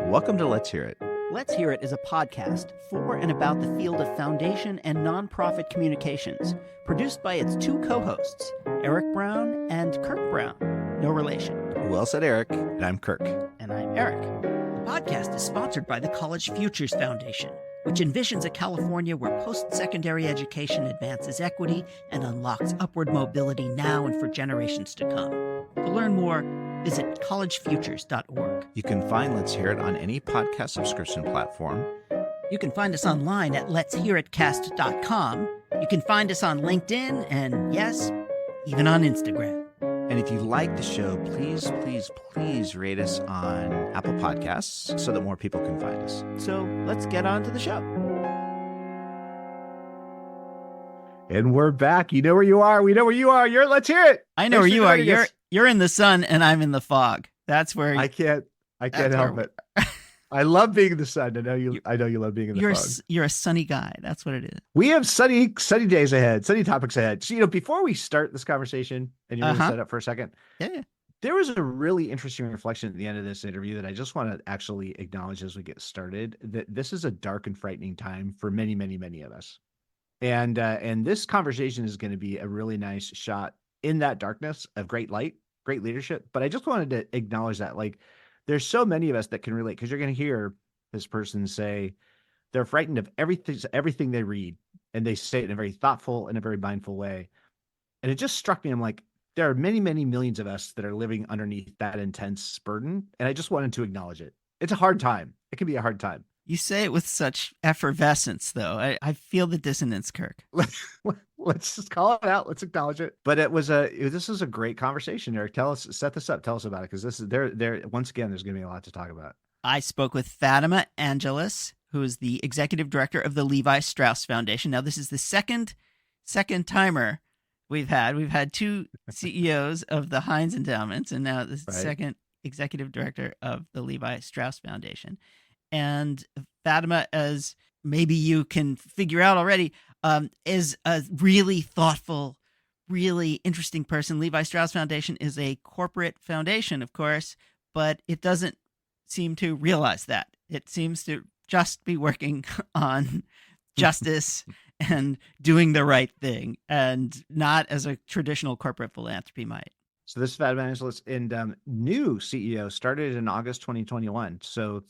Welcome to Let's Hear It. Let's Hear It is a podcast for and about the field of foundation and nonprofit communications, produced by its two co-hosts, Eric Brown and Kirk Brown. No relation. Well said, Eric. And I'm Kirk. And I'm Eric. The podcast is sponsored by the College Futures Foundation, which envisions a California where post-secondary education advances equity and unlocks upward mobility now and for generations to come. To learn more, visit collegefutures.org. You can find Let's Hear It on any podcast subscription platform. You can find us online at letshearitcast.com. You can find us on LinkedIn and, yes, even on Instagram. And if you like the show, please rate us on Apple Podcasts so that more people can find us. So let's get on to the show. And we're back. You know where you are. We know where you are. Let's hear it. I know where you are. You're in the sun and I'm in the fog. That's where I can't help it. I love being in the sun. I know you love being in the fog. You're a sunny guy. That's what it is. We have sunny days ahead, sunny topics ahead. So, before we start this conversation, and you're going to set up for a second. Yeah. There was a really interesting reflection at the end of this interview that I just want to actually acknowledge as we get started, that this is a dark and frightening time for many, many, many of us. And this conversation is going to be a really nice shot in that darkness of great light, great leadership. But I just wanted to acknowledge that, there's so many of us that can relate, because you're going to hear this person say they're frightened of everything they read, and they say it in a very thoughtful and a very mindful way. And it just struck me. I'm like, there are many, many millions of us that are living underneath that intense burden. And I just wanted to acknowledge it. It's a hard time. It can be a hard time. You say it with such effervescence, though. I feel the dissonance, Kirk. Let's just call it out. Let's acknowledge it. But this is a great conversation, Eric. Set this up. Tell us about it, because this is there. Once again, there's going to be a lot to talk about. I spoke with Fatima Angeles, who is the executive director of the Levi Strauss Foundation. Now, this is the second timer we've had. We've had two CEOs of the Heinz Endowments, and now the second executive director of the Levi Strauss Foundation. And Fatima, as maybe you can figure out already, is a really thoughtful, really interesting person. Levi Strauss Foundation is a corporate foundation, of course, but it doesn't seem to realize that. It seems to just be working on justice and doing the right thing, and not as a traditional corporate philanthropy might. So this is Fatima Angeles, and new CEO, started in August 2021. So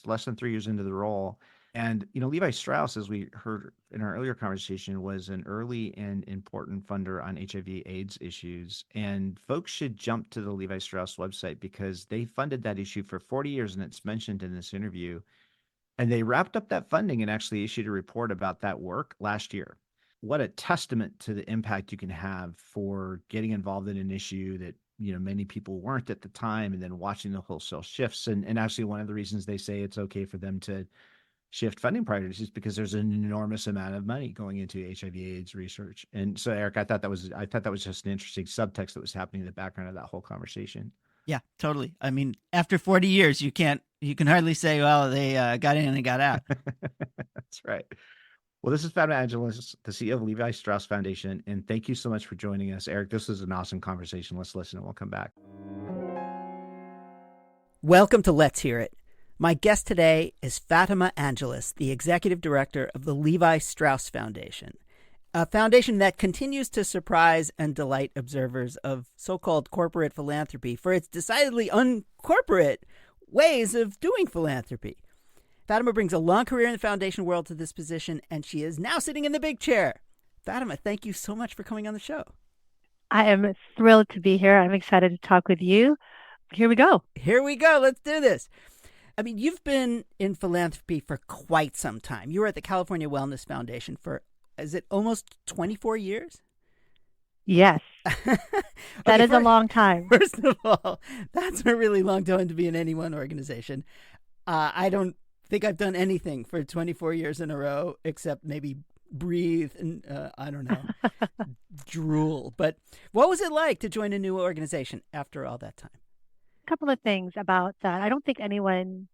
less than 3 years into the role. And, Levi Strauss, as we heard in our earlier conversation, was an early and important funder on HIV/AIDS issues. And folks should jump to the Levi Strauss website, because they funded that issue for 40 years, and it's mentioned in this interview. And they wrapped up that funding and actually issued a report about that work last year. What a testament to the impact you can have for getting involved in an issue that, many people weren't at the time, and then watching the wholesale shifts. And actually, one of the reasons they say it's okay for them to shift funding priorities is because there's an enormous amount of money going into HIV/AIDS research. And so, Eric, I thought that was just an interesting subtext that was happening in the background of that whole conversation. Yeah, totally. I mean, after 40 years, you can hardly say, well, they got in and got out. That's right. Well, this is Fatima Angeles, the CEO of Levi Strauss Foundation, and thank you so much for joining us. Eric, this was an awesome conversation. Let's listen and we'll come back. Welcome to Let's Hear It. My guest today is Fatima Angeles, the executive director of the Levi Strauss Foundation, a foundation that continues to surprise and delight observers of so-called corporate philanthropy for its decidedly uncorporate ways of doing philanthropy. Fatima brings a long career in the foundation world to this position, and she is now sitting in the big chair. Fatima, thank you so much for coming on the show. I am thrilled to be here. I'm excited to talk with you. Here we go. Let's do this. I mean, you've been in philanthropy for quite some time. You were at the California Wellness Foundation for, is it almost 24 years? Yes. That is a long time. First of all, that's a really long time to be in any one organization. I don't think I've done anything for 24 years in a row except maybe breathe and I don't know, drool. But what was it like to join a new organization after all that time? A couple of things about that. I don't think anyone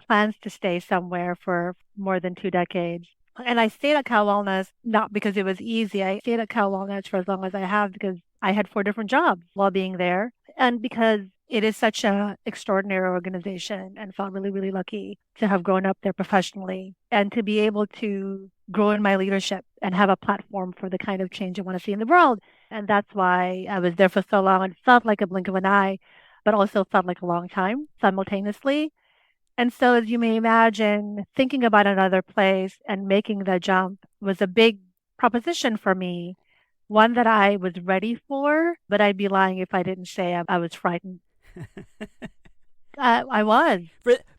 plans to stay somewhere for more than 2 decades. And I stayed at Cal Wellness not because it was easy. I stayed at Cal Wellness for as long as I have because I had 4 different jobs while being there. And because it is such a extraordinary organization and felt really, really lucky to have grown up there professionally and to be able to grow in my leadership and have a platform for the kind of change I want to see in the world. And that's why I was there for so long. It felt like a blink of an eye, but also felt like a long time simultaneously. And so, as you may imagine, thinking about another place and making the jump was a big proposition for me, one that I was ready for, but I'd be lying if I didn't say I was frightened. I was.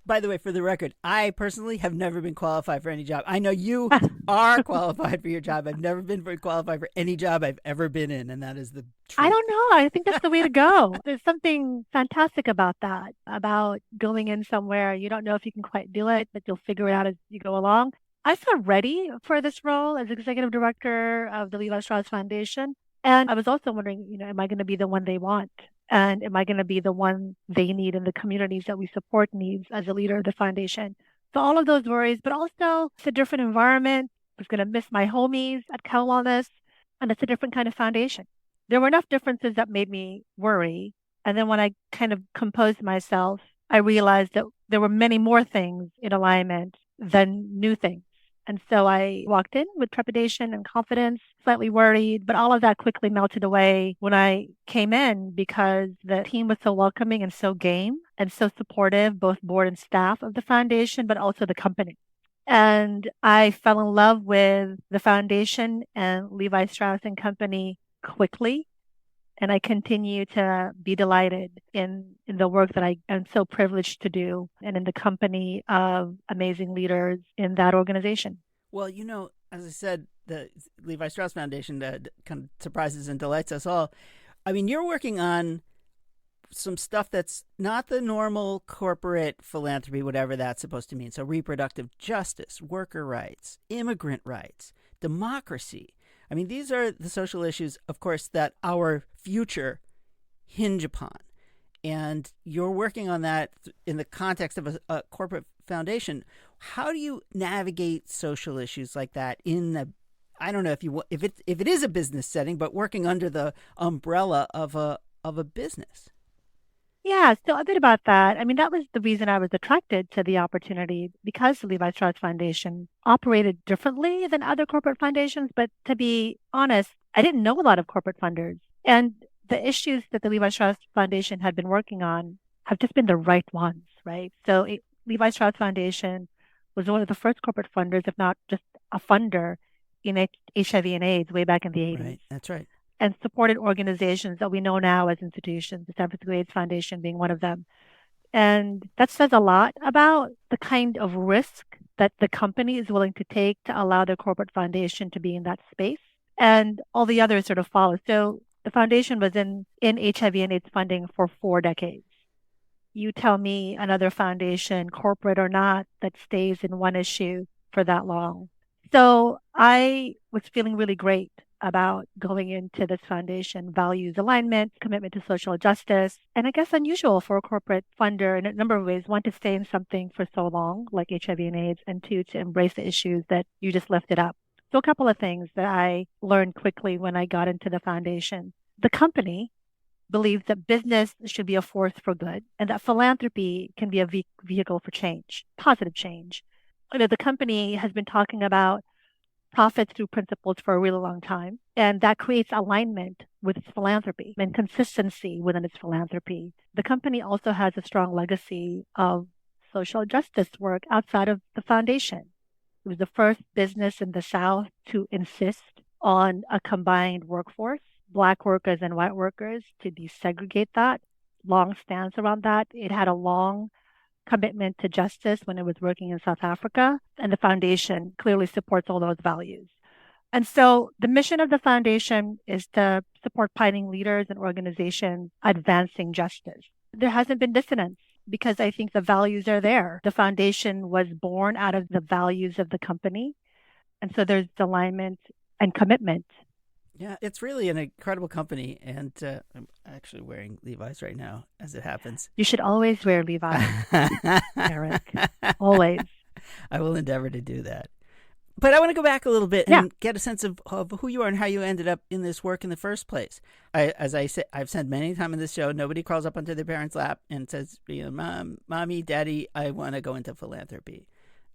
By the way, for the record, I personally have never been qualified for any job. I know you are qualified for your job. I've never been qualified for any job I've ever been in, and that is the truth. I don't know. I think that's the way to go. There's something fantastic about that, about going in somewhere. You don't know if you can quite do it, but you'll figure it out as you go along. I felt ready for this role as executive director of the Levi Strauss Foundation. And I was also wondering, am I going to be the one they want? And am I going to be the one they need in the communities that we support needs as a leader of the foundation? So all of those worries, but also it's a different environment. I was going to miss my homies at Cal Wellness, and it's a different kind of foundation. There were enough differences that made me worry. And then when I kind of composed myself, I realized that there were many more things in alignment than new things. And so I walked in with trepidation and confidence, slightly worried, but all of that quickly melted away when I came in because the team was so welcoming and so game and so supportive, both board and staff of the foundation, but also the company. And I fell in love with the foundation and Levi Strauss and Company quickly. And I continue to be delighted in the work that I am so privileged to do and in the company of amazing leaders in that organization. Well, as I said, the Levi Strauss Foundation kind of surprises and delights us all. I mean, you're working on some stuff that's not the normal corporate philanthropy, whatever that's supposed to mean. So reproductive justice, worker rights, immigrant rights, democracy. I mean, these are the social issues, of course, that our future hinge upon. And you're working on that in the context of a corporate foundation. How do you navigate social issues like that I don't know if it is a business setting, but working under the umbrella of a business? Yeah, so a bit about that. I mean, that was the reason I was attracted to the opportunity because the Levi Strauss Foundation operated differently than other corporate foundations. But to be honest, I didn't know a lot of corporate funders. And the issues that the Levi Strauss Foundation had been working on have just been the right ones, right? So Levi Strauss Foundation was one of the first corporate funders, if not just a funder, in HIV and AIDS way back in the 80s. Right, that's right. And supported organizations that we know now as institutions, the San Francisco AIDS Foundation being one of them. And that says a lot about the kind of risk that the company is willing to take to allow their corporate foundation to be in that space. And all the others sort of follow. So the foundation was in HIV and AIDS funding for 4 decades. You tell me another foundation, corporate or not, that stays in one issue for that long. So I was feeling really great about going into this foundation, values alignment, commitment to social justice, and I guess unusual for a corporate funder in a number of ways. One, to stay in something for so long, like HIV and AIDS, and two, to embrace the issues that you just lifted up. So a couple of things that I learned quickly when I got into the foundation. The company believes that business should be a force for good and that philanthropy can be a vehicle for change, positive change. The company has been talking about profits through principles for a really long time. And that creates alignment with its philanthropy and consistency within its philanthropy. The company also has a strong legacy of social justice work outside of the foundation. It was the first business in the South to insist on a combined workforce, Black workers and white workers, to desegregate that, long stance around that. It had a long commitment to justice when it was working in South Africa, and the foundation clearly supports all those values. And so the mission of the foundation is to support pioneering leaders and organizations advancing justice. There hasn't been dissonance because I think the values are there. The foundation was born out of the values of the company. And so there's alignment and commitment. Yeah, it's really an incredible company. And I'm actually wearing Levi's right now, as it happens. You should always wear Levi's, Eric. Always. I will endeavor to do that. But I want to go back a little bit Yeah. and get a sense of who you are and how you ended up in this work in the first place. As I said, I've said many times in this show, nobody crawls up onto their parents' lap and says, Mommy, Daddy, I want to go into philanthropy.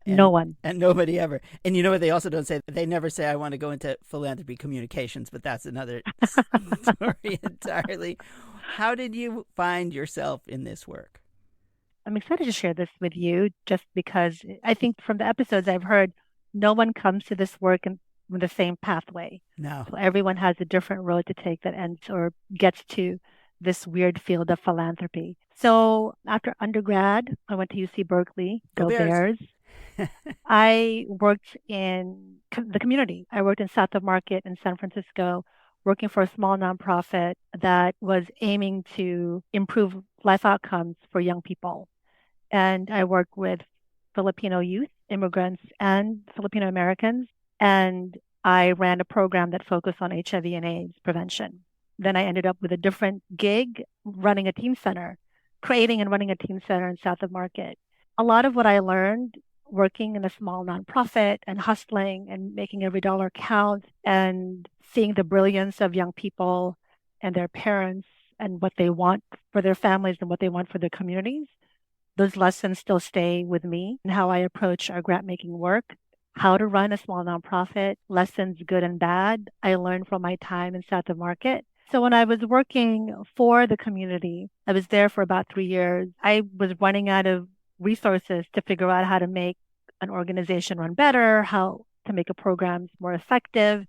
No one. And nobody ever. And you know what they also don't say? They never say, I want to go into philanthropy communications, but that's another story entirely. How did you find yourself in this work? I'm excited to share this with you just because I think from the episodes I've heard, no one comes to this work in the same pathway. No. So everyone has a different road to take that ends or gets to this weird field of philanthropy. So after undergrad, I went to UC Berkeley. Go Bears. I worked in the community. I worked in South of Market in San Francisco, working for a small nonprofit that was aiming to improve life outcomes for young people. And I worked with Filipino youth, immigrants, and Filipino Americans. And I ran a program that focused on HIV and AIDS prevention. Then I ended up with a different gig, running a teen center, creating and running a teen center in South of Market. A lot of what I learned working in a small nonprofit and hustling and making every dollar count and seeing the brilliance of young people and their parents and what they want for their families and what they want for their communities, those lessons still stay with me and how I approach our grant making work, how to run a small nonprofit, lessons good and bad I learned from my time in South of Market. So when I was working for the community, I was there for about 3 years. I was running out of resources to figure out how to make an organization run better, how to make a program more effective.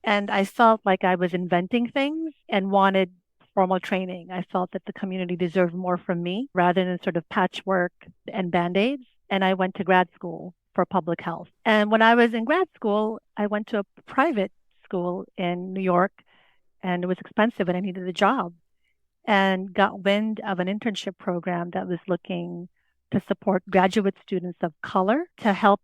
And I felt like I was inventing things and wanted formal training. I felt that the community deserved more from me rather than sort of patchwork and band-aids. And I went to grad school for public health. And when I was in grad school, I went to a private school in New York, and it was expensive and I needed a job, and got wind of an internship program that was looking to support graduate students of color to help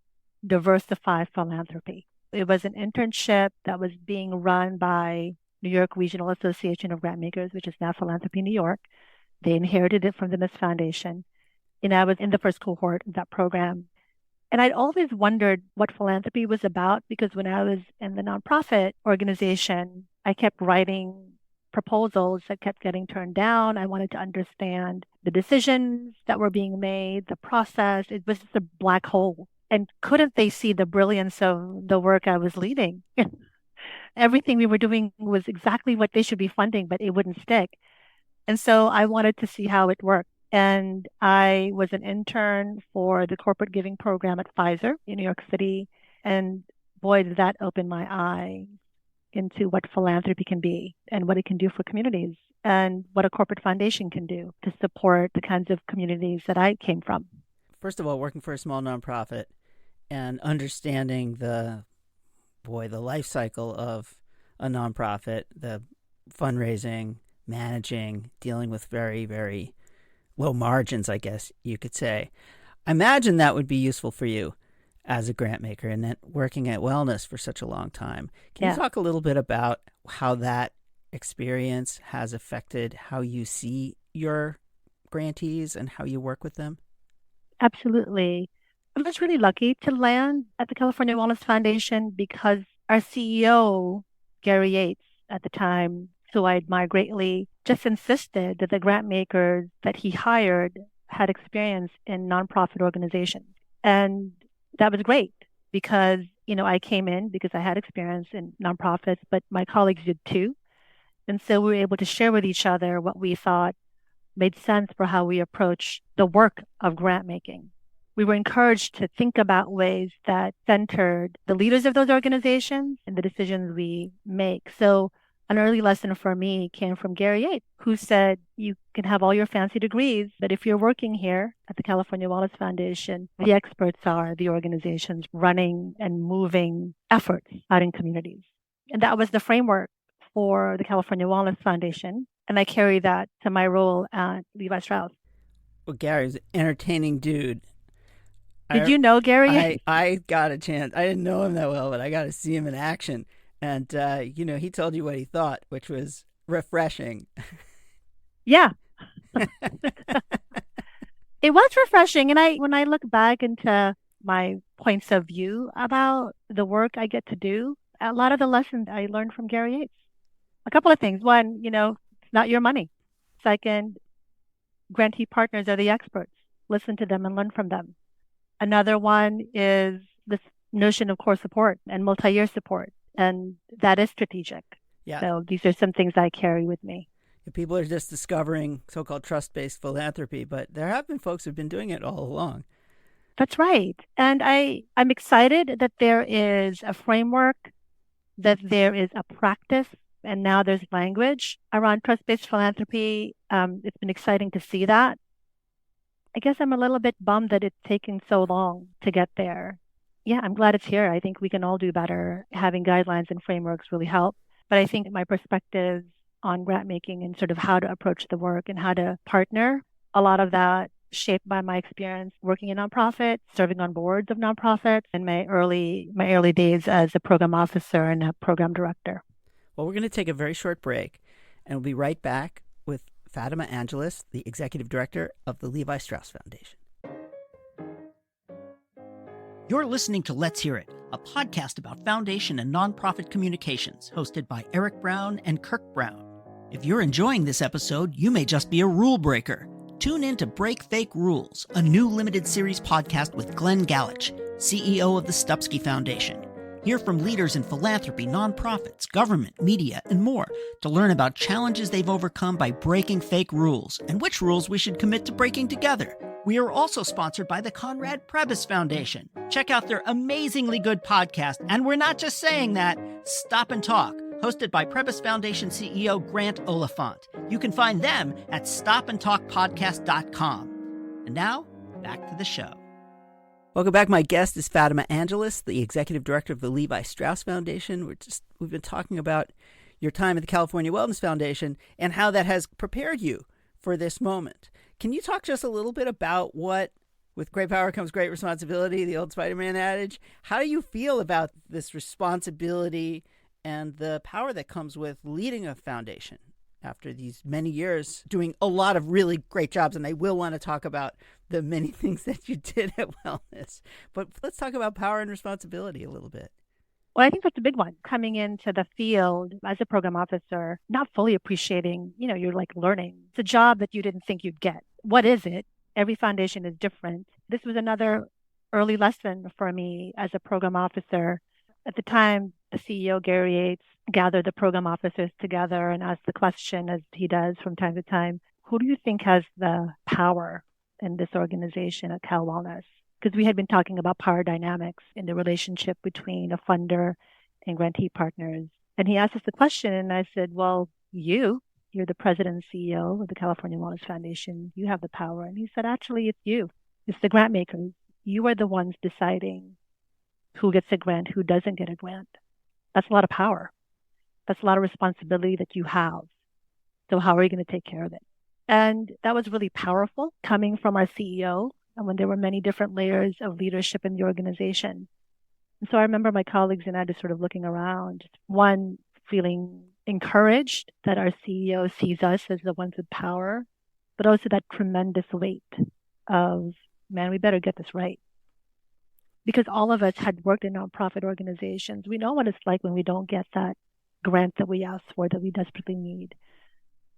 diversify philanthropy. It was an internship that was being run by New York Regional Association of Grantmakers, which is now Philanthropy New York. They inherited it from the Miss Foundation. And I was in the first cohort of that program. And I'd always wondered what philanthropy was about, because when I was in the nonprofit organization, I kept writing proposals that kept getting turned down. I wanted to understand the decisions that were being made, the process. It was just a black hole. And couldn't they see the brilliance of the work I was leading? Everything we were doing was exactly what they should be funding, but it wouldn't stick. And so I wanted to see how it worked. And I was an intern for the corporate giving program at Pfizer in New York City. And boy, did that open my eyes into what philanthropy can be and what it can do for communities and what a corporate foundation can do to support the kinds of communities that I came from. First of all, working for a small nonprofit and understanding the life cycle of a nonprofit, the fundraising, managing, dealing with very, very low margins, I guess you could say. I imagine that would be useful for you as a grant maker, and then working at Wellness for such a long time. Can you talk a little bit about how that experience has affected how you see your grantees and how you work with them? Absolutely. I was really lucky to land at the California Wellness Foundation because our CEO, Gary Yates, at the time, who I admire greatly, just insisted that the grant makers that he hired had experience in nonprofit organizations. And that was great because, I came in because I had experience in nonprofits, but my colleagues did too. And so we were able to share with each other what we thought made sense for how we approach the work of grant making. We were encouraged to think about ways that centered the leaders of those organizations and the decisions we make. So an early lesson for me came from Gary Yates, who said, you can have all your fancy degrees, but if you're working here at the California Wellness Foundation, the experts are the organizations running and moving efforts out in communities. And that was the framework for the California Wellness Foundation. And I carry that to my role at Levi Strauss. Well, Gary's an entertaining dude. Did you know Gary? I got a chance. I didn't know him that well, but I got to see him in action. And, he told you what he thought, which was refreshing. Yeah. It was refreshing. And when I look back into my points of view about the work I get to do. A lot of the lessons I learned from Gary Yates. A couple of things. One, it's not your money. Second, grantee partners are the experts. Listen to them and learn from them. Another one is this notion of core support and multi-year support, and that is strategic. Yeah. So these are some things I carry with me. People are just discovering so-called trust-based philanthropy, but there have been folks who've been doing it all along. That's right. And I'm excited that there is a framework, that there is a practice, and now there's language around trust-based philanthropy. It's been exciting to see that. I guess I'm a little bit bummed that it's taken so long to get there. Yeah, I'm glad it's here. I think we can all do better. Having guidelines and frameworks really help. But I think my perspectives on grant making and sort of how to approach the work and how to partner, a lot of that shaped by my experience working in nonprofits, serving on boards of nonprofits, and my early days as a program officer and a program director. Well, we're going to take a very short break, and we'll be right back with Fatima Angeles, the executive director of the Levi Strauss Foundation. You're listening to Let's Hear It, a podcast about foundation and nonprofit communications, hosted by Eric Brown and Kirk Brown. If you're enjoying this episode, you may just be a rule breaker. Tune in to Break Fake Rules, a new limited series podcast with Glenn Galich, CEO of the Stupsky Foundation. Hear from leaders in philanthropy, nonprofits, government, media, and more to learn about challenges they've overcome by breaking fake rules and which rules we should commit to breaking together. We are also sponsored by the Conrad Prebys Foundation. Check out their amazingly good podcast, and we're not just saying that, Stop and Talk, hosted by Prebys Foundation CEO Grant Oliphant. You can find them at stopandtalkpodcast.com. And now, back to the show. Welcome back. My guest is Fatima Angeles, the executive director of the Levi Strauss Foundation. We've been talking about your time at the California Wellness Foundation and how that has prepared you for this moment. Can you talk to us a little bit about what, with great power comes great responsibility, the old Spider-Man adage? How do you feel about this responsibility and the power that comes with leading a foundation after these many years doing a lot of really great jobs? And I will want to talk about the many things that you did at Wellness. But let's talk about power and responsibility a little bit. Well, I think that's a big one. Coming into the field as a program officer, not fully appreciating, you're like learning. It's a job that you didn't think you'd get. What is it? Every foundation is different. This was another early lesson for me as a program officer. At the time, the CEO, Gary Yates, gathered the program officers together and asked the question, as he does from time to time, who do you think has the power in this organization at Cal Wellness? Because we had been talking about power dynamics in the relationship between a funder and grantee partners. And he asked us the question, and I said, well, you're the president and CEO of the California Wellness Foundation. You have the power. And he said, actually, it's you. It's the grant makers. You are the ones deciding who gets a grant, who doesn't get a grant. That's a lot of power. That's a lot of responsibility that you have. So how are you going to take care of it? And that was really powerful coming from our CEO, and when there were many different layers of leadership in the organization. And so I remember my colleagues and I just sort of looking around, one, feeling encouraged that our CEO sees us as the ones with power, but also that tremendous weight of, man, we better get this right. Because all of us had worked in nonprofit organizations. We know what it's like when we don't get that grant that we asked for, that we desperately need.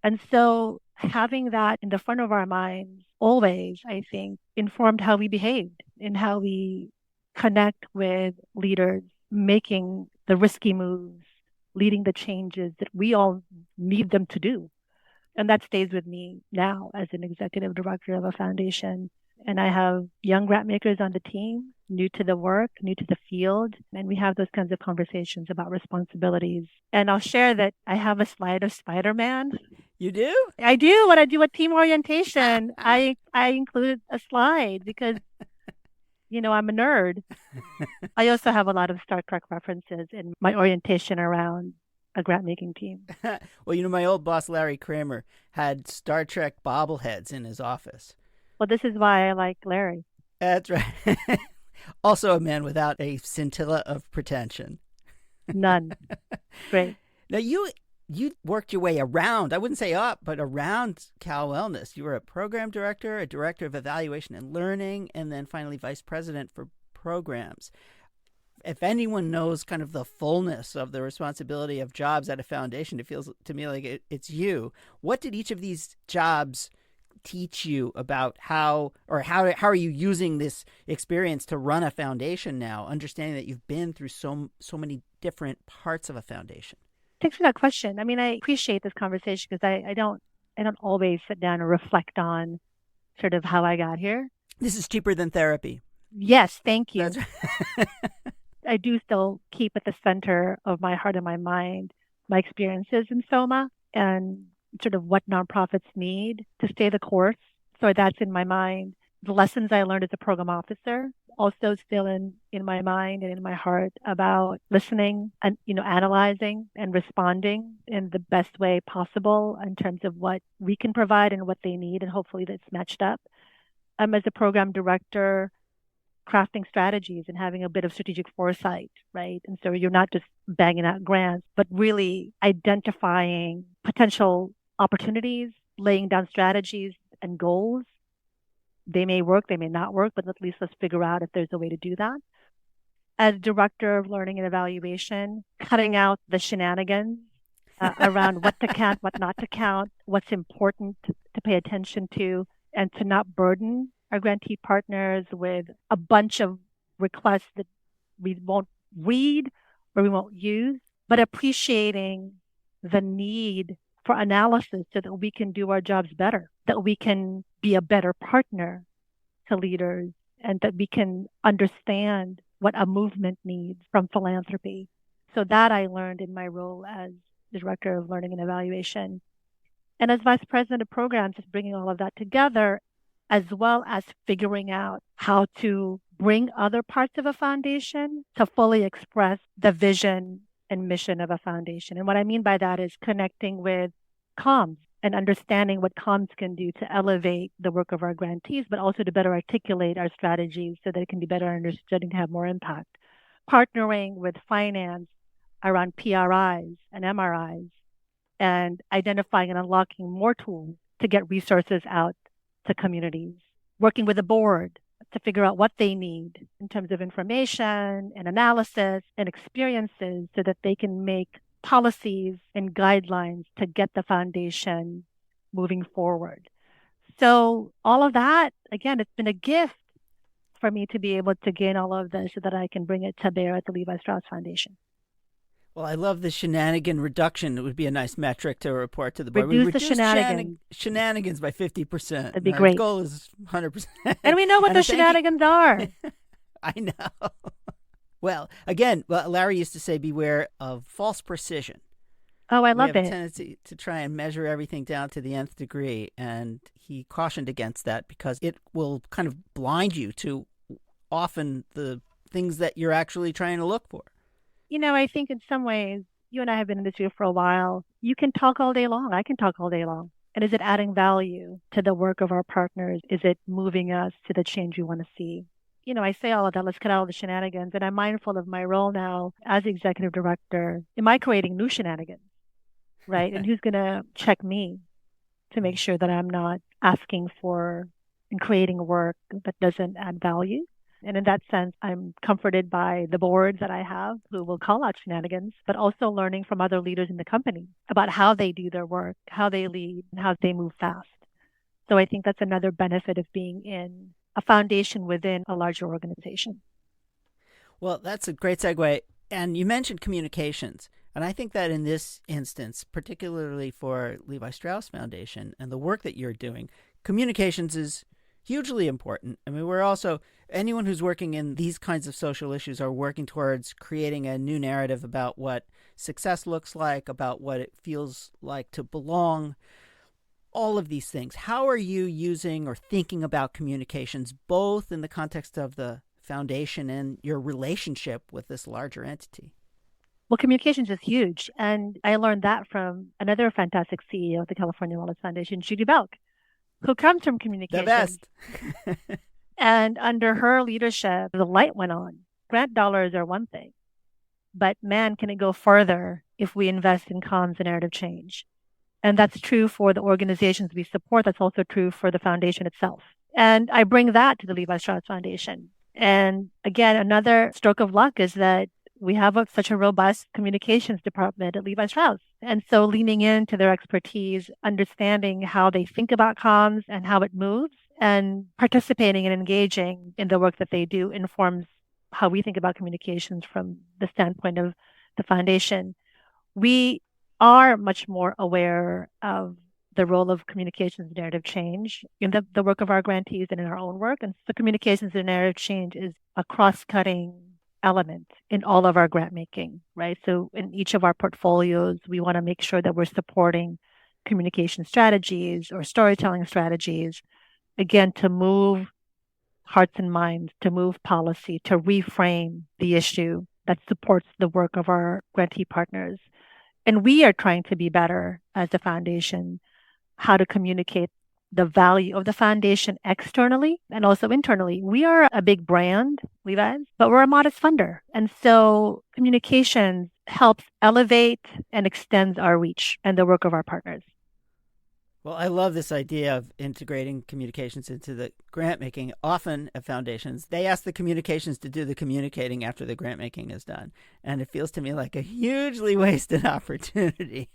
And so having that in the front of our minds always, I think, informed how we behaved and how we connect with leaders, making the risky moves, leading the changes that we all need them to do. And that stays with me now as an executive director of a foundation. And I have young grant makers on the team, new to the work, new to the field. And we have those kinds of conversations about responsibilities. And I'll share that I have a slide of Spider-Man. You do? I do. When I do a team orientation, I include a slide because, I'm a nerd. I also have a lot of Star Trek references in my orientation around a grant making team. Well, my old boss, Larry Kramer, had Star Trek bobbleheads in his office. Well, this is why I like Larry. That's right. Also a man without a scintilla of pretension. None. Great. Now, you worked your way around, I wouldn't say up, but around Cal Wellness. You were a program director, a director of evaluation and learning, and then finally vice president for programs. If anyone knows kind of the fullness of the responsibility of jobs at a foundation, it feels to me like it's you. What did each of these jobs teach you about how are you using this experience to run a foundation now, understanding that you've been through so many different parts of a foundation? Thanks for that question. I mean, I appreciate this conversation because I don't always sit down and reflect on sort of how I got here. This is cheaper than therapy. Yes, thank you. That's right. I do still keep at the center of my heart and my mind my experiences in SOMA and sort of what nonprofits need to stay the course. So that's in my mind. The lessons I learned as a program officer also still in my mind and in my heart about listening and, analyzing and responding in the best way possible in terms of what we can provide and what they need. And hopefully that's matched up. As a program director, crafting strategies and having a bit of strategic foresight, right? And so you're not just banging out grants, but really identifying potential opportunities, laying down strategies and goals. They may work, they may not work, but at least let's figure out if there's a way to do that. As director of learning and evaluation, cutting out the shenanigans around what to count, what not to count, what's important to pay attention to, and to not burden our grantee partners with a bunch of requests that we won't read or we won't use, but appreciating the need for analysis so that we can do our jobs better, that we can be a better partner to leaders, and that we can understand what a movement needs from philanthropy. So that I learned in my role as the director of learning and evaluation. And as vice president of programs, just bringing all of that together, as well as figuring out how to bring other parts of a foundation to fully express the vision and mission of a foundation. And what I mean by that is connecting with comms and understanding what comms can do to elevate the work of our grantees, but also to better articulate our strategies so that it can be better understood and have more impact. Partnering with finance around PRIs and MRIs and identifying and unlocking more tools to get resources out to communities, working with the board to figure out what they need in terms of information and analysis and experiences so that they can make policies and guidelines to get the foundation moving forward. So all of that, again, it's been a gift for me to be able to gain all of this so that I can bring it to bear at the Levi Strauss Foundation. Well, I love the shenanigan reduction. It would be a nice metric to report to the board. Reduce the shenanigans. Shenanigans by 50%. That'd be great. The goal is 100%. And we know what those shenanigans are. I know. Well, again, Larry used to say, beware of false precision. Oh, I love it. We have a tendency to try and measure everything down to the nth degree, and he cautioned against that because it will kind of blind you to often the things that you're actually trying to look for. I think in some ways, you and I have been in this field for a while. You can talk all day long. I can talk all day long. And is it adding value to the work of our partners? Is it moving us to the change we want to see? I say all of that, let's cut out all the shenanigans. And I'm mindful of my role now as executive director. Am I creating new shenanigans? Right? And who's going to check me to make sure that I'm not asking for and creating work that doesn't add value? And in that sense, I'm comforted by the boards that I have who will call out shenanigans, but also learning from other leaders in the company about how they do their work, how they lead, and how they move fast. So I think that's another benefit of being in a foundation within a larger organization. Well, that's a great segue. And you mentioned communications. And I think that in this instance, particularly for Levi Strauss Foundation and the work that you're doing, communications is hugely important. I mean, anyone who's working in these kinds of social issues are working towards creating a new narrative about what success looks like, about what it feels like to belong, all of these things. How are you using or thinking about communications, both in the context of the foundation and your relationship with this larger entity? Well, communications is huge. And I learned that from another fantastic CEO of the California Wellness Foundation, Judy Belk, who comes from communications. The best. And under her leadership, the light went on. Grant dollars are one thing, but man, can it go further if we invest in comms and narrative change? And that's true for the organizations we support. That's also true for the foundation itself. And I bring that to the Levi Strauss Foundation. And again, another stroke of luck is that we have such a robust communications department at Levi Strauss. And so leaning into their expertise, understanding how they think about comms and how it moves, and participating and engaging in the work that they do informs how we think about communications from the standpoint of the foundation. We are much more aware of the role of communications narrative change in the work of our grantees and in our own work. And so communications and narrative change is a cross-cutting element in all of our grant making, right? So in each of our portfolios, we want to make sure that we're supporting communication strategies or storytelling strategies, again, to move hearts and minds, to move policy, to reframe the issue that supports the work of our grantee partners. And we are trying to be better as a foundation, how to communicate the value of the foundation externally and also internally. We are a big brand, Levi's, but we're a modest funder. And so communications helps elevate and extends our reach and the work of our partners. Well, I love this idea of integrating communications into the grant making. Often at foundations, they ask the communications to do the communicating after the grant making is done. And it feels to me like a hugely wasted opportunity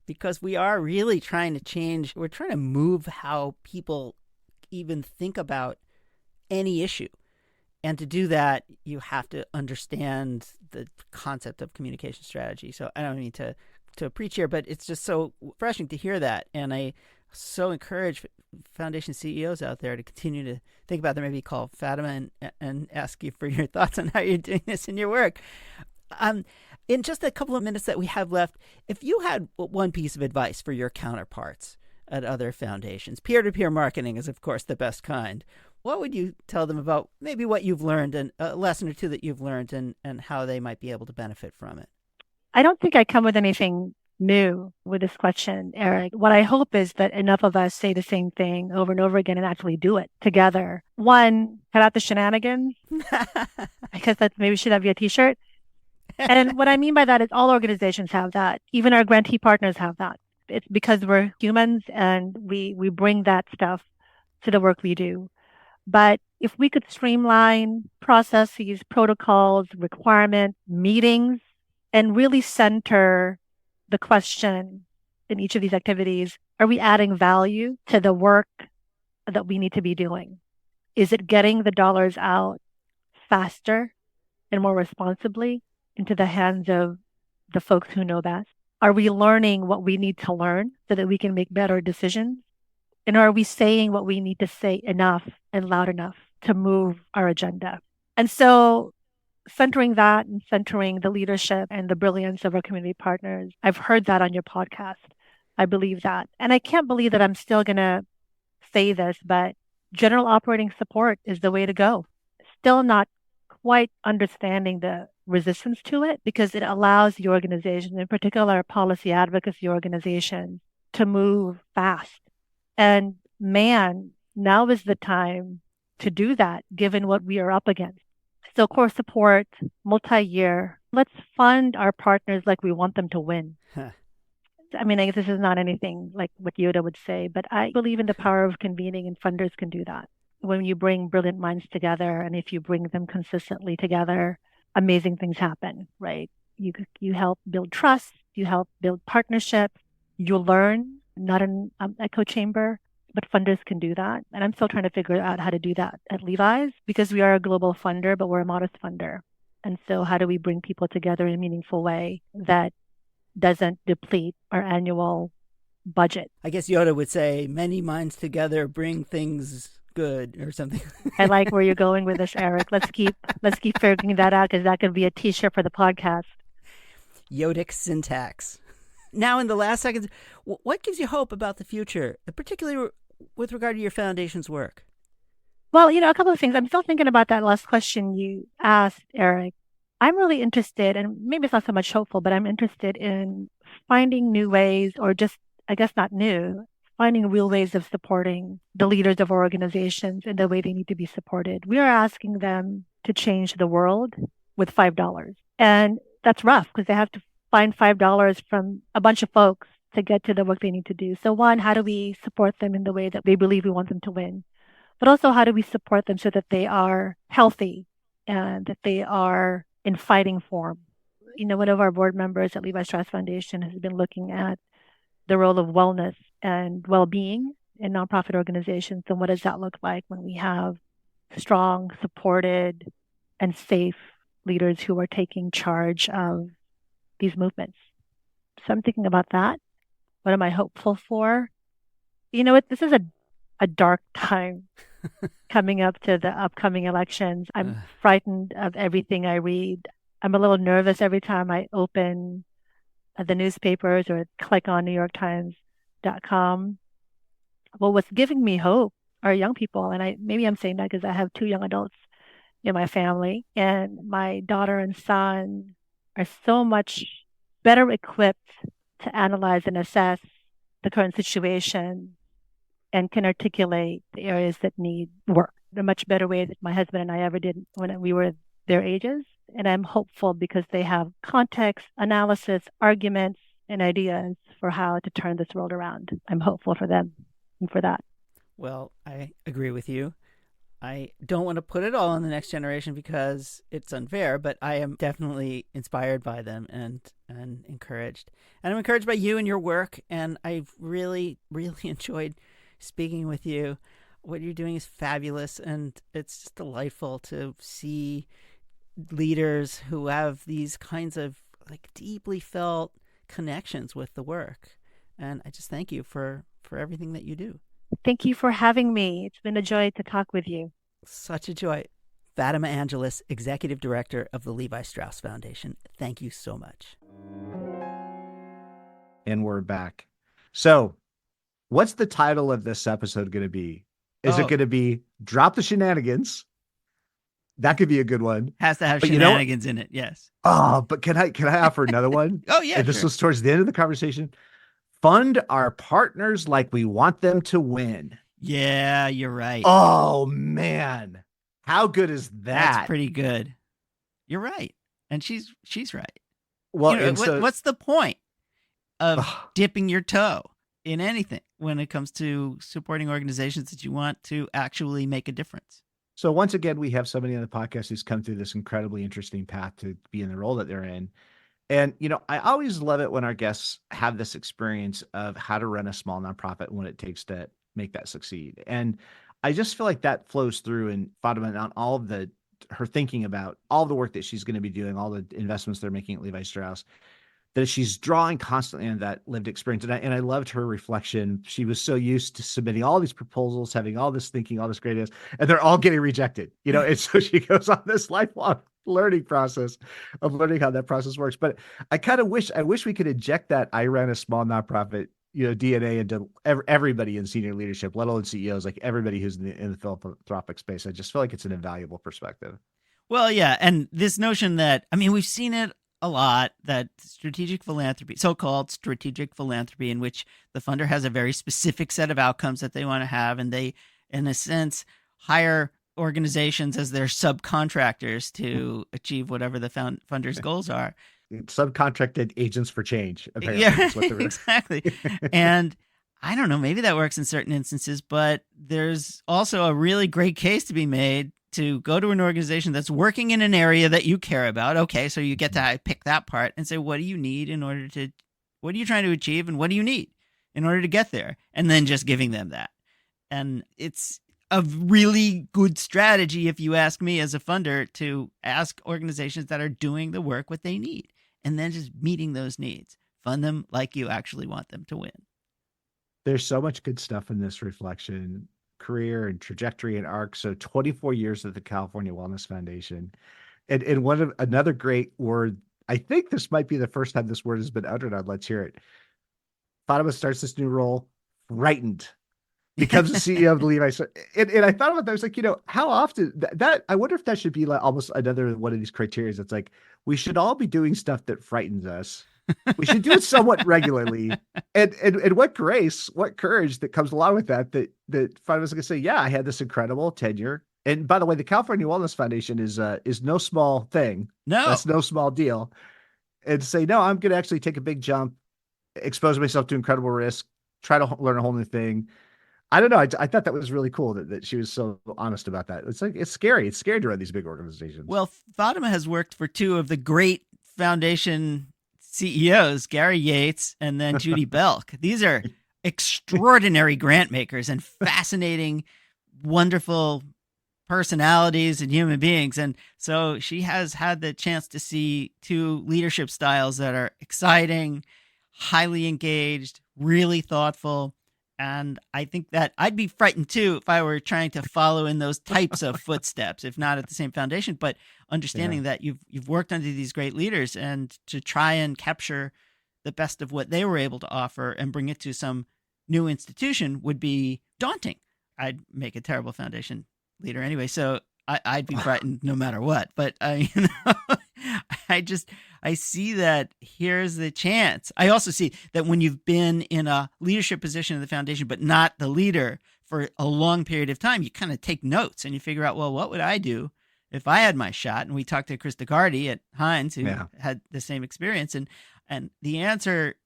because we are really trying to change. We're trying to move how people even think about any issue. And to do that, you have to understand the concept of communication strategy. So I don't mean to preach here, but it's just so refreshing to hear that. And I so encourage foundation CEOs out there to continue to think about that. Maybe call Fatima and ask you for your thoughts on how you're doing this in your work. In just a couple of minutes that we have left, if you had one piece of advice for your counterparts at other foundations, peer-to-peer marketing is, of course, the best kind. What would you tell them about maybe what you've learned and a lesson or two that you've learned and how they might be able to benefit from it? I don't think I come with anything new with this question, Eric. What I hope is that enough of us say the same thing over and over again and actually do it together. One, cut out the shenanigans. I guess maybe should have be a t-shirt. And what I mean by that is all organizations have that. Even our grantee partners have that. It's because we're humans and we bring that stuff to the work we do. But if we could streamline processes, protocols, requirements, meetings, and really center the question in each of these activities, are we adding value to the work that we need to be doing? Is it getting the dollars out faster and more responsibly into the hands of the folks who know best? Are we learning what we need to learn so that we can make better decisions? And are we saying what we need to say enough and loud enough to move our agenda? And so centering that and centering the leadership and the brilliance of our community partners. I've heard that on your podcast. I believe that. And I can't believe that I'm still going to say this, but general operating support is the way to go. Still not quite understanding the resistance to it because it allows the organization, in particular policy advocacy organizations, to move fast. And man, now is the time to do that given what we are up against. So core support, multi-year. Let's fund our partners like we want them to win. I mean, I guess this is not anything like what Yoda would say, but I believe in the power of convening and funders can do that. When you bring brilliant minds together and if you bring them consistently together, amazing things happen, right? You help build trust, you help build partnerships, you learn, not an echo chamber. But funders can do that. And I'm still trying to figure out how to do that at Levi's because we are a global funder, but we're a modest funder. And so how do we bring people together in a meaningful way that doesn't deplete our annual budget? I guess Yoda would say, many minds together bring things good or something. I like where you're going with this, Eric. Let's keep figuring that out because that could be a t-shirt for the podcast. Yodic syntax. Now, in the last seconds, what gives you hope about the future, particularly with regard to your foundation's work? Well, a couple of things. I'm still thinking about that last question you asked, Eric. I'm really interested, and maybe it's not so much hopeful, but I'm interested in finding new ways, or just, I guess not new, finding real ways of supporting the leaders of our organizations in the way they need to be supported. We are asking them to change the world with $5. And that's rough because they have to find $5 from a bunch of folks to get to the work they need to do. So one, how do we support them in the way that they believe we want them to win? but also how do we support them so that they are healthy and that they are in fighting form. One of our board members at Levi Strauss Foundation has been looking at the role of wellness and well-being in nonprofit organizations. And what does that look like when we have strong, supported, and safe leaders who are taking charge of these movements? So I'm thinking about that. What am I hopeful for? This is a dark time coming up to the upcoming elections. I'm frightened of everything I read. I'm a little nervous every time I open the newspapers or click on NewYorkTimes.com. Well, what's giving me hope are young people. And maybe I'm saying that because I have 2 young adults in my family, and my daughter and son are so much better equipped to analyze and assess the current situation and can articulate the areas that need work in a much better way than my husband and I ever did when we were their ages. And I'm hopeful because they have context, analysis, arguments, and ideas for how to turn this world around. I'm hopeful for them and for that. Well, I agree with you. I don't want to put it all on the next generation because it's unfair, but I am definitely inspired by them and encouraged. And I'm encouraged by you and your work, and I've really, really enjoyed speaking with you. What you're doing is fabulous, and it's just delightful to see leaders who have these kinds of deeply felt connections with the work. And I just thank you for everything that you do. Thank you for having me. It's been a joy to talk with you. Such a joy. Fatima Angeles, Executive Director of the Levi Strauss Foundation. Thank you so much. And we're back. So, what's the title of this episode going to be? Is it going to be Drop the Shenanigans? That could be a good one. Has to have shenanigans in it, yes. Oh, but can I offer another one? Oh, yeah. And this was towards the end of the conversation. Fund our partners like we want them to win. Yeah, you're right. Oh, man. How good is that? That's pretty good. You're right. And she's right. Well, what's the point of dipping your toe in anything when it comes to supporting organizations that you want to actually make a difference? So once again, we have somebody on the podcast who's come through this incredibly interesting path to be in the role that they're in. And, I always love it when our guests have this experience of how to run a small nonprofit and what it takes to make that succeed. And I just feel like that flows through in Fatima on all of her thinking about all the work that she's going to be doing, all the investments they're making at Levi Strauss, that she's drawing constantly on that lived experience. And I loved her reflection. She was so used to submitting all these proposals, having all this thinking, all this great ideas, and they're all getting rejected, and so she goes on this lifelong learning process of learning how that process works. But I wish we could inject that I ran a small nonprofit, DNA into everybody in senior leadership, let alone CEOs, like everybody who's in the philanthropic space. I just feel like it's an invaluable perspective. Well, yeah. And this notion that, we've seen it a lot, that strategic philanthropy, so-called strategic philanthropy, in which the funder has a very specific set of outcomes that they want to have, and they, in a sense, hire organizations as their subcontractors to achieve whatever the funder's goals are. Subcontracted agents for change. Apparently. Yeah, exactly. And I don't know, maybe that works in certain instances, but there's also a really great case to be made to go to an organization that's working in an area that you care about. Okay, so you get to pick that part and say, what do you need what are you trying to achieve, and what do you need in order to get there? And then just giving them that. And it's a really good strategy, if you ask me, as a funder, to ask organizations that are doing the work what they need, and then just meeting those needs. Fund them like you actually want them to win. There's so much good stuff in this reflection, career and trajectory and arc. So 24 years at the California Wellness Foundation. And another great word, I think this might be the first time this word has been uttered on Let's Hear It. Fatima starts this new role, frightened. Becomes the CEO of the Levi. And I thought about that. I was like, how often that I wonder if that should be like almost another one of these criteria. It's like, we should all be doing stuff that frightens us. We should do it somewhat regularly. And what grace, what courage that comes along with that Fatima's going to say, yeah, I had this incredible tenure. And by the way, the California Wellness Foundation is no small thing. No, that's no small deal. And say, no, I'm going to actually take a big jump, expose myself to incredible risk, try to learn a whole new thing. I don't know. I thought that was really cool that she was so honest about that. It's like, it's scary. It's scary to run these big organizations. Well, Fatima has worked for two of the great foundation CEOs, Gary Yates and then Judy Belk. These are extraordinary grant makers and fascinating, wonderful personalities and human beings. And so she has had the chance to see two leadership styles that are exciting, highly engaged, really thoughtful. And I think that I'd be frightened too if I were trying to follow in those types of footsteps, if not at the same foundation, but understanding that you've worked under these great leaders, and to try and capture the best of what they were able to offer and bring it to some new institution would be daunting. I'd make a terrible foundation leader anyway, so I'd be frightened no matter what. But I see that here's the chance. I also see that when you've been in a leadership position in the foundation, but not the leader for a long period of time, you kind of take notes and you figure out, well, what would I do if I had my shot? And we talked to Chris DeGardi at Heinz, who had the same experience. And the answer,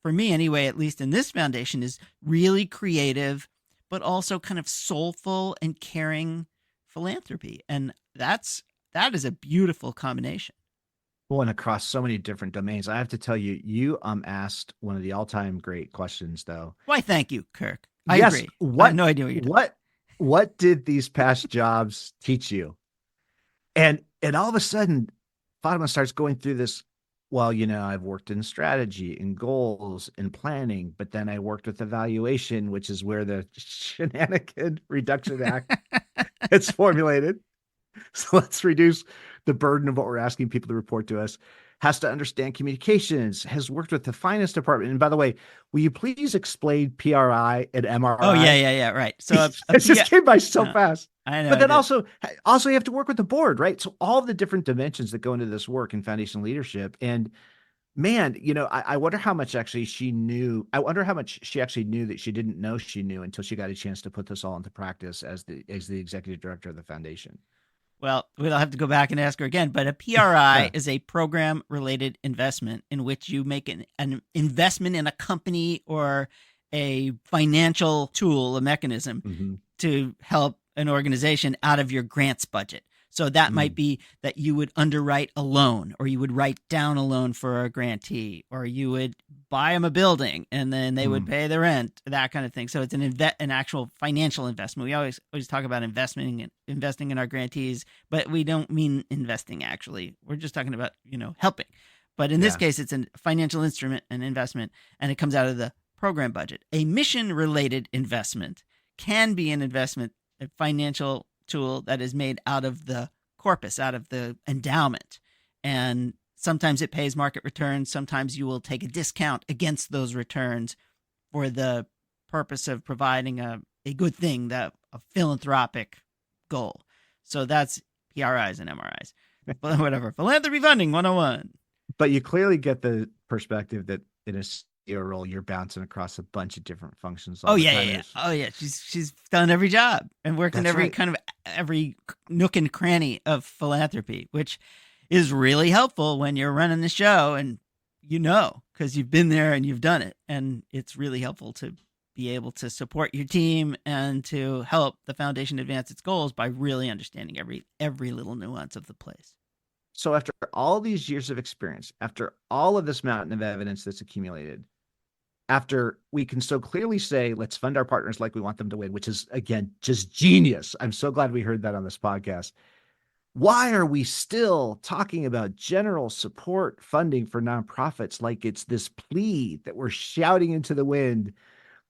for me anyway, at least in this foundation, is really creative, but also kind of soulful and caring philanthropy. And that is a beautiful combination. Well, and across so many different domains. I have to tell you, you asked one of the all-time great questions, though. Why, thank you, Kirk. I agree. I have no idea what you're doing. What did these past jobs teach you? And all of a sudden, Fatima starts going through this. Well, I've worked in strategy and goals and planning, but then I worked with evaluation, which is where the Shenanigan Reduction Act gets formulated. So let's reduce the burden of what we're asking people to report to us. Has to understand communications, has worked with the finance department. And by the way, will you please explain PRI and MRI? Oh, yeah, right. So it just came by so fast. I know. But then also you have to work with the board, right? So all the different dimensions that go into this work in foundation leadership. And man, I wonder how much actually she knew. I wonder how much she actually knew that she didn't know she knew until she got a chance to put this all into practice as the executive director of the foundation. Well, we'll have to go back and ask her again. But a PRI is a program-related investment in which you make an investment in a company or a financial tool, a mechanism to help an organization out of your grants budget. So that might be that you would underwrite a loan, or you would write down a loan for a grantee, or you would buy them a building and then they would pay the rent, that kind of thing. So it's an actual financial investment. We always talk about investing in our grantees, but we don't mean investing actually. We're just talking about, helping. But in this case, it's a financial instrument, an investment, and it comes out of the program budget. A mission-related investment can be an investment, a financial tool that is made out of the corpus, out of the endowment. And sometimes it pays market returns. Sometimes you will take a discount against those returns for the purpose of providing a good thing, a philanthropic goal. So that's PRIs and MRIs. Whatever. Philanthropy funding 101. But you clearly get the perspective that in a CEO role, you're bouncing across a bunch of different functions. Oh yeah. She's done every job and worked in every kind of every nook and cranny of philanthropy, which is really helpful when you're running the show and because you've been there and you've done it. And it's really helpful to be able to support your team and to help the foundation advance its goals by really understanding every little nuance of the place. So after all these years of experience, after all of this mountain of evidence that's accumulated, after we can so clearly say, let's fund our partners like we want them to win, which is, again, just genius. I'm so glad we heard that on this podcast. Why are we still talking about general support funding for nonprofits like it's this plea that we're shouting into the wind?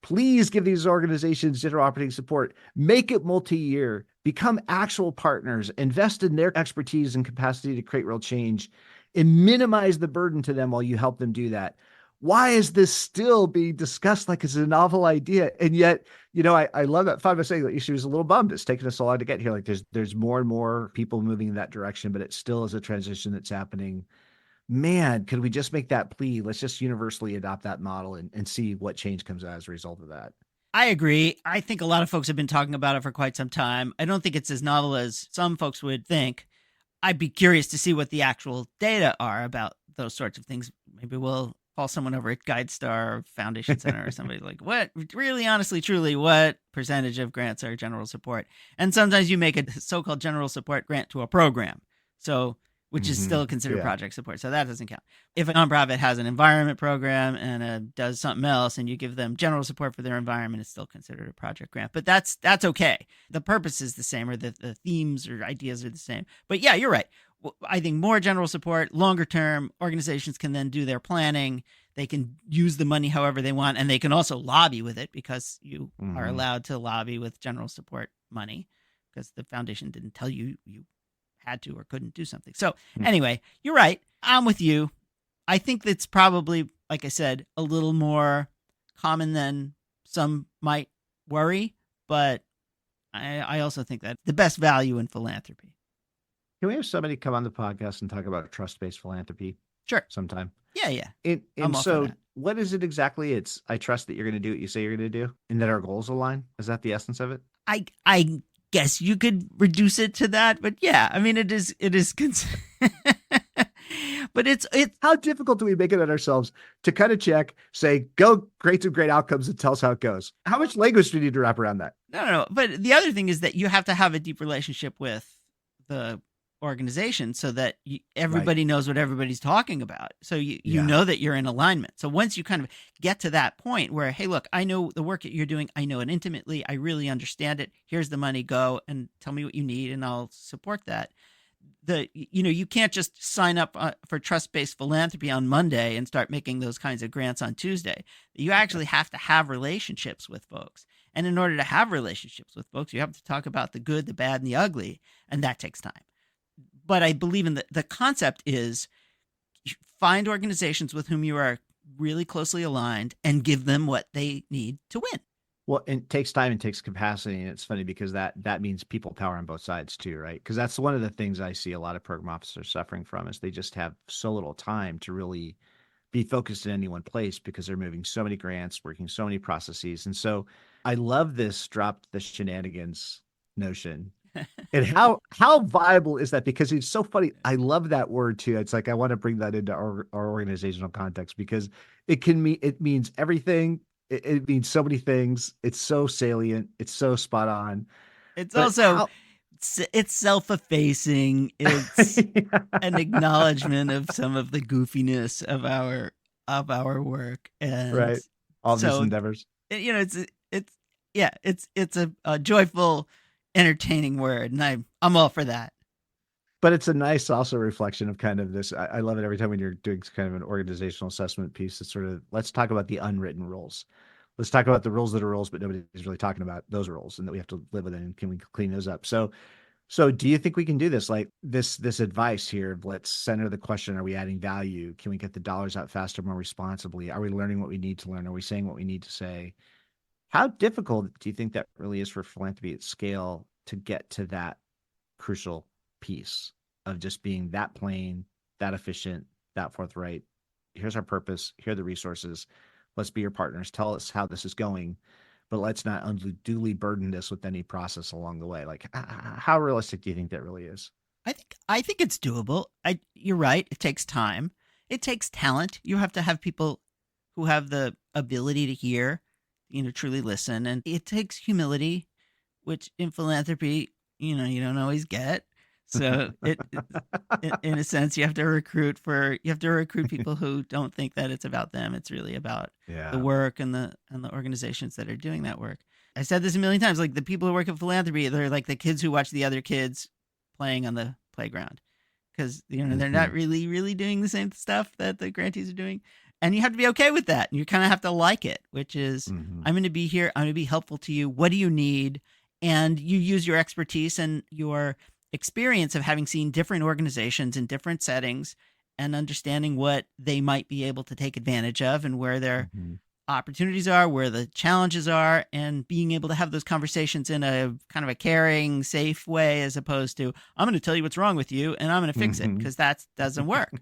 Please give these organizations general operating support, make it multi-year, become actual partners, invest in their expertise and capacity to create real change, and minimize the burden to them while you help them do that. Why is this still being discussed like it's a novel idea? And yet, I love that Fatima saying that she was a little bummed. It's taken us a while to get here. Like there's more and more people moving in that direction, but it still is a transition that's happening. Man, could we just make that plea? Let's just universally adopt that model and see what change comes out as a result of that. I agree. I think a lot of folks have been talking about it for quite some time. I don't think it's as novel as some folks would think. I'd be curious to see what the actual data are about those sorts of things. Maybe we'll call someone over at GuideStar Foundation Center or somebody like, what, really, honestly, truly, what percentage of grants are general support? And sometimes you make a so-called general support grant to a program. So, which is still considered project support. So that doesn't count. If a nonprofit has an environment program and does something else and you give them general support for their environment, it's still considered a project grant. But that's okay. The purpose is the same, or the themes or ideas are the same. But yeah, you're right. I think more general support, longer term, organizations can then do their planning. They can use the money however they want, and they can also lobby with it, because you are allowed to lobby with general support money, because the foundation didn't tell you had to or couldn't do something. So anyway, you're right. I'm with you. I think that's probably, like I said, a little more common than some might worry, but I also think that the best value in philanthropy. Can we have somebody come on the podcast and talk about trust-based philanthropy? Sure. Sometime. Yeah. And so what is it exactly? It's, I trust that you're going to do what you say you're going to do and that our goals align. Is that the essence of it? I guess you could reduce it to that, but yeah, I mean, it is, but it's, how difficult do we make it on ourselves to cut a check, say, go create some great outcomes and tell us how it goes? How much language do we need to wrap around that? No. But the other thing is that you have to have a deep relationship with the organization so that everybody knows what everybody's talking about. So you know that you're in alignment. So once you kind of get to that point where, hey, look, I know the work that you're doing. I know it intimately. I really understand it. Here's the money. Go and tell me what you need and I'll support that. You can't just sign up for trust-based philanthropy on Monday and start making those kinds of grants on Tuesday. You actually have to have relationships with folks. And in order to have relationships with folks, you have to talk about the good, the bad, and the ugly. And that takes time. But I believe in the concept is find organizations with whom you are really closely aligned and give them what they need to win. Well, it takes time and takes capacity. And it's funny because that means people power on both sides too, right? Because that's one of the things I see a lot of program officers suffering from is they just have so little time to really be focused in any one place because they're moving so many grants, working so many processes. And so I love this drop the shenanigans notion. And how viable is that? Because it's so funny. I love that word too. It's like I want to bring that into our organizational context because it means everything. It means so many things. It's so salient. It's so spot on. It's also it's self-effacing. It's an acknowledgement of some of the goofiness of our work and all these endeavors. It's a joyful, entertaining word, and I'm all for that. But it's a nice also reflection of kind of this. I love it every time when you're doing kind of an organizational assessment piece. It's sort of, let's talk about the unwritten rules. Let's talk about the rules that are rules, but nobody's really talking about those rules and that we have to live with it. And can we clean those up? So do you think we can do this? Like this advice here of let's center the question, are we adding value? Can we get the dollars out faster, more responsibly? Are we learning what we need to learn? Are we saying what we need to say? How difficult do you think that really is for philanthropy at scale to get to that crucial piece of just being that plain, that efficient, that forthright? Here's our purpose. Here are the resources. Let's be your partners. Tell us how this is going, but let's not unduly burden this with any process along the way. Like, how realistic do you think that really is? I think it's doable. You're right. It takes time. It takes talent. You have to have people who have the ability to hear, truly listen. And it takes humility, which in philanthropy, you don't always get. So in a sense, you have to recruit people who don't think that it's about them. It's really about the work and the organizations that are doing that work. I said this a million times, like the people who work in philanthropy, they're like the kids who watch the other kids playing on the playground because, they're not really doing the same stuff that the grantees are doing. And you have to be okay with that. And you kind of have to like it, which is, I'm going to be here. I'm going to be helpful to you. What do you need? And you use your expertise and your experience of having seen different organizations in different settings and understanding what they might be able to take advantage of and where their opportunities are, where the challenges are, and being able to have those conversations in a kind of a caring, safe way, as opposed to, I'm going to tell you what's wrong with you and I'm going to fix it, because that doesn't work.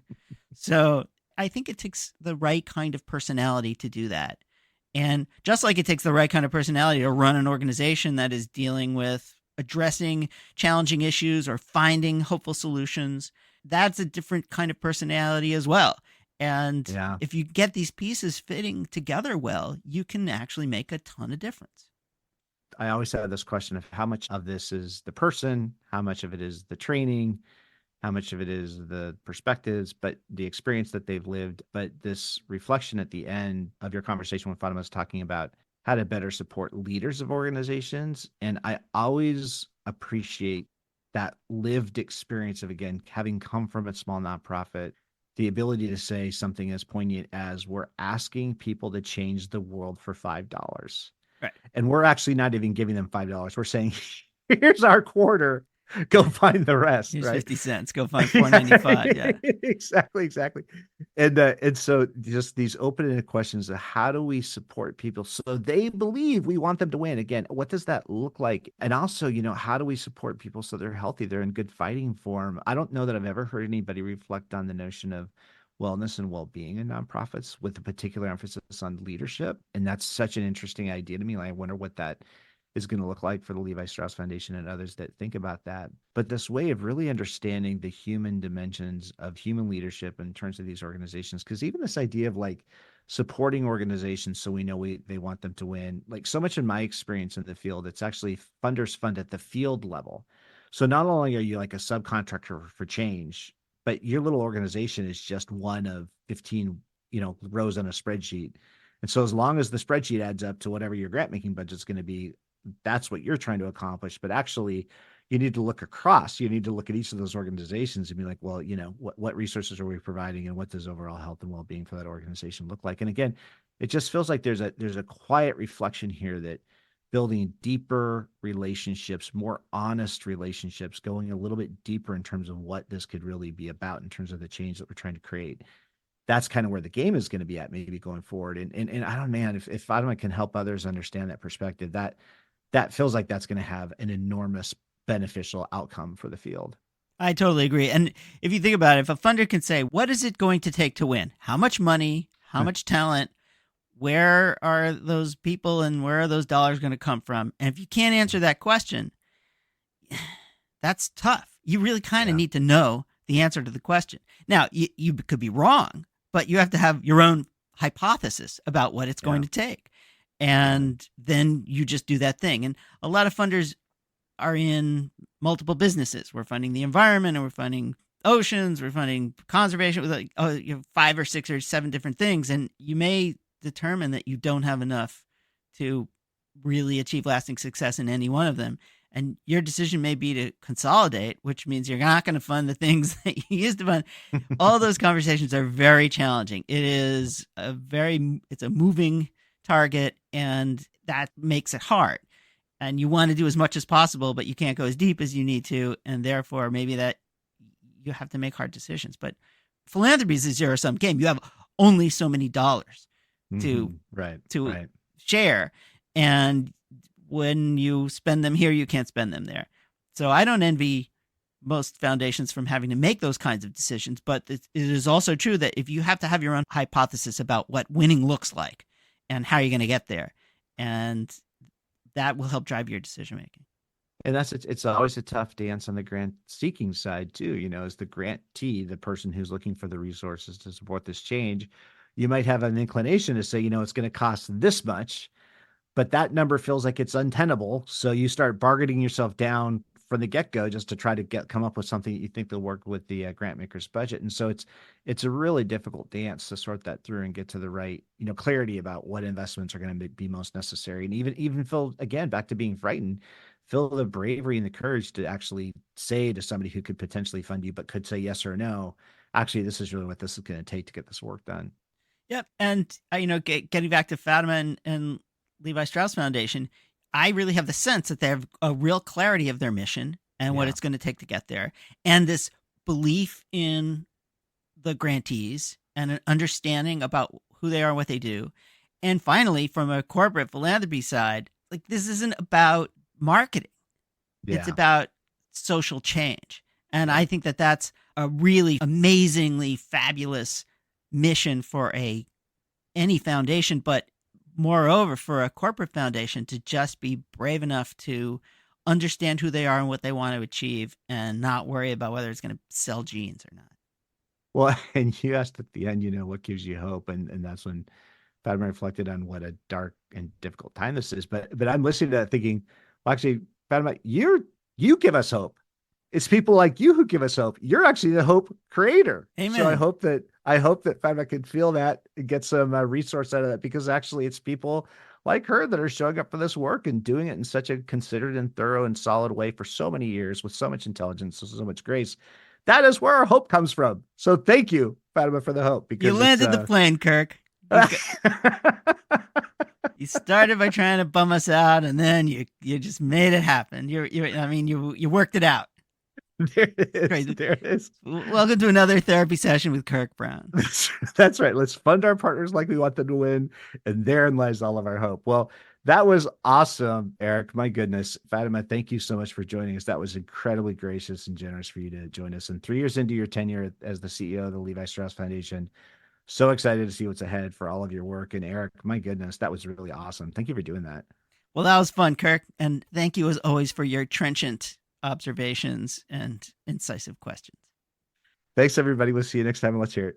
So I think it takes the right kind of personality to do that. And just like it takes the right kind of personality to run an organization that is dealing with addressing challenging issues or finding hopeful solutions, that's a different kind of personality as well. And Yeah. if you get these pieces fitting together well, you can actually make a ton of difference. I always have this question of how much of this is the person, how much of it is the training, how much of it is the perspectives, but the experience that they've lived. But this reflection at the end of your conversation when Fatima was talking about how to better support leaders of organizations. And I always appreciate that lived experience of, again, having come from a small nonprofit, the ability to say something as poignant as we're asking people to change the world for $5. Right. And we're actually not even giving them $5. We're saying, here's our quarter. Go find the rest. Here's right. 50 cents. Go find $4.95. Yeah. Exactly. And so just these open-ended questions of how do we support people so they believe we want them to win? Again, what does that look like? And also, how do we support people so they're healthy, they're in good fighting form? I don't know that I've ever heard anybody reflect on the notion of wellness and well-being in nonprofits with a particular emphasis on leadership. And that's such an interesting idea to me. Like, I wonder what that is going to look like for the Levi Strauss Foundation and others that think about that. But this way of really understanding the human dimensions of human leadership in terms of these organizations, because even this idea of like supporting organizations so we know they want them to win, like so much in my experience in the field, it's actually funders fund at the field level. So not only are you like a subcontractor for change, but your little organization is just one of 15, rows on a spreadsheet. And so as long as the spreadsheet adds up to whatever your grant making budget is going to be, that's what you're trying to accomplish. But actually, you need to look across. You need to look at each of those organizations and be like, well, what resources are we providing, and what does overall health and well-being for that organization look like? And again, it just feels like there's a quiet reflection here that building deeper relationships, more honest relationships, going a little bit deeper in terms of what this could really be about in terms of the change that we're trying to create. That's kind of where the game is going to be at maybe going forward. And I don't know, man, if Fatima can help others understand that perspective, that feels like that's going to have an enormous beneficial outcome for the field. I totally agree. And if you think about it, if a funder can say, what is it going to take to win? How much money? How much talent? Where are those people and where are those dollars going to come from? And if you can't answer that question, that's tough. You really kind of need to know the answer to the question. Now, you could be wrong, but you have to have your own hypothesis about what it's going to take. And then you just do that thing. And a lot of funders are in multiple businesses. We're funding the environment, and we're funding oceans, we're funding conservation with 5 or 6 or 7 different things. And you may determine that you don't have enough to really achieve lasting success in any one of them. And your decision may be to consolidate, which means you're not going to fund the things that you used to fund. All those conversations are very challenging. It's a moving target, and that makes it hard. And you want to do as much as possible, but you can't go as deep as you need to. And therefore, maybe that you have to make hard decisions. But philanthropy is a zero-sum game. You have only so many dollars to share. And when you spend them here, you can't spend them there. So I don't envy most foundations from having to make those kinds of decisions. But it is also true that if you have to have your own hypothesis about what winning looks like and how you're going to get there, and that will help drive your decision making. And it's always a tough dance on the grant seeking side too, as the grantee, the person who's looking for the resources to support this change. You might have an inclination to say, it's going to cost this much, but that number feels like it's untenable. So you start bargaining yourself down from the get-go just to try to come up with something that you think will work with the grant maker's budget. And so it's a really difficult dance to sort that through and get to the right, clarity about what investments are going to be most necessary. And even feel, again, back to being frightened, feel the bravery and the courage to actually say to somebody who could potentially fund you, but could say yes or no, actually, this is really what this is going to take to get this work done. Yep. And, getting back to Fatima and Levi Strauss Foundation, I really have the sense that they have a real clarity of their mission and what it's going to take to get there. And this belief in the grantees and an understanding about who they are and what they do. And finally, from a corporate philanthropy side, like, this isn't about marketing. Yeah. It's about social change. And I think that that's a really amazingly fabulous mission for any foundation, but moreover, for a corporate foundation to just be brave enough to understand who they are and what they want to achieve and not worry about whether it's going to sell jeans or not. Well, and you asked at the end, what gives you hope? And that's when Fatima reflected on what a dark and difficult time this is. But I'm listening to that thinking, well, actually, Fatima, you give us hope. It's people like you who give us hope. You're actually the hope creator. Amen. So I hope that Fatima can feel that and get some resource out of that, because actually it's people like her that are showing up for this work and doing it in such a considered and thorough and solid way for so many years with so much intelligence, so much grace. That is where our hope comes from. So thank you, Fatima, for the hope. Because you landed the plane, Kirk. You started by trying to bum us out, and then you just made it happen. You worked it out. There it is. Great. There it is. Welcome to another therapy session with Kirk Brown. That's right. Let's fund our partners like we want them to win. And therein lies all of our hope. Well, that was awesome, Eric. My goodness. Fatima, thank you so much for joining us. That was incredibly gracious and generous for you to join us. And 3 years into your tenure as the CEO of the Levi Strauss Foundation, so excited to see what's ahead for all of your work. And Eric, my goodness, that was really awesome. Thank you for doing that. Well, that was fun, Kirk. And thank you as always for your trenchant observations and incisive questions. Thanks, everybody. We'll see you next time, and let's hear it.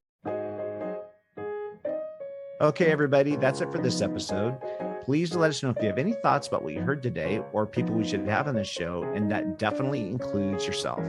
Okay, everybody, that's it for this episode. Please let us know if you have any thoughts about what you heard today or people we should have on this show, and that definitely includes yourself.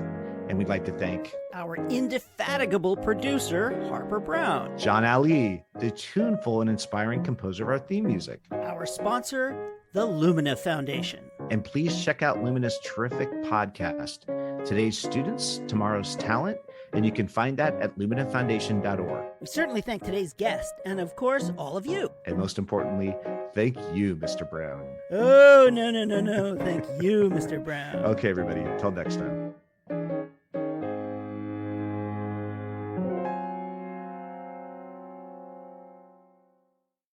And we'd like to thank our indefatigable producer, Harper Brown, John Ali, the tuneful and inspiring composer of our theme music, our sponsor, the Lumina Foundation. And please check out Lumina's terrific podcast, Today's Students, Tomorrow's Talent, and you can find that at luminafoundation.org. We certainly thank today's guest and, of course, all of you. And most importantly, thank you, Mr. Brown. Oh, no. Thank you, Mr. Brown. Okay, everybody. Until next time.